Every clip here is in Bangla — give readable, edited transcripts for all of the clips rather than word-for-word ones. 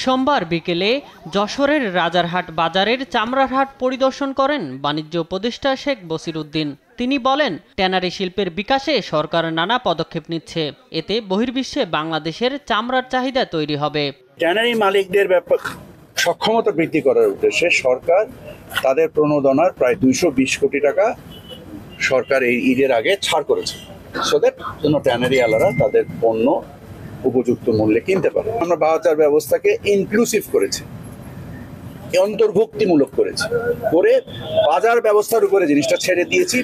সোমবার বিকেলে যশোরের রাজারহাট বাজারের চামড়ার হাট পরিদর্শন করেন বাণিজ্য উপদেষ্টা শেখ বসিরউদ্দিন। তিনি বলেন, ট্যানারি শিল্পের বিকাশে সরকার নানা পদক্ষেপ নিচ্ছে। এতে বহির্বিশ্বে বাংলাদেশের চামড়ার চাহিদা তৈরি হবে। ট্যানারি মালিকদের সক্ষমতা বৃদ্ধি করার উদ্দেশ্যে সরকার তাদের প্রণোদনার প্রায় 220 কোটি টাকা সরকার এই ঈদের আগে ছাড় করেছে, সো দ্যাট যেন ট্যানারি আলারা তাদের পণ্য উপযুক্ত মূল্যে কিনতে পারে। আমরা বাজার ব্যবস্থাকে ইনক্লুসিভ করেছি, অন্তর্ভুক্তিমূলক করেছি, করে বাজার ব্যবস্থার উপরে জিনিসটা ছেড়ে দিয়েছি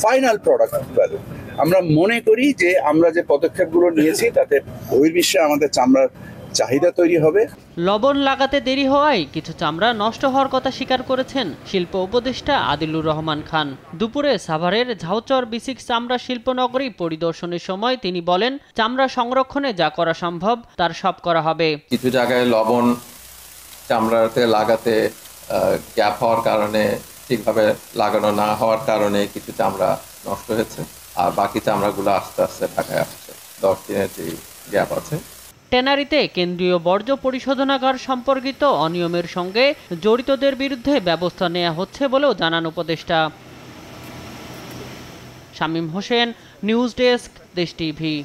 ফাইনাল প্রোডাক্ট ভ্যালু। আমরা মনে করি যে আমরা যে পদক্ষেপগুলো নিয়েছি তাতে বহির্বিশ্বে আমাদের চামড়ার চাহিদা তৈরি হবে। লবণ লাগাতে দেরি হওয়ায় কিছু চামড়া নষ্ট হওয়ার কথা স্বীকার করেছেন শিল্প উপদেষ্টা আদিলুর রহমান খান। দুপুরে সাভারের ঝাউচর বিসিক চামড়া শিল্পনগরী পরিদর্শনের সময় তিনি বলেন, চামড়া সংরক্ষণে যা করা সম্ভব তার সব করা হবে। কিছু জায়গায় লবণ চামড়াতে লাগাতে গ্যাপ হওয়ার কারণে, ঠিকভাবে লাগানো না হওয়ার কারণে কিছু চামড়া নষ্ট হয়েছে, আর বাকি চামড়াগুলো আস্তে আস্তে ঢাকায় আসছে। 10 দিনের যে গ্যাপ আছে। ট্যানারিতে কেন্দ্রীয় বর্জ্য পরিশোধনাগার সম্পর্কিত অনিয়মের সঙ্গে জড়িতদের বিরুদ্ধে ব্যবস্থা নেওয়া হচ্ছে বলেও জানান উপদেষ্টা। শামীম হোসেন, নিউজ ডেস্ক, দেশ টিভি।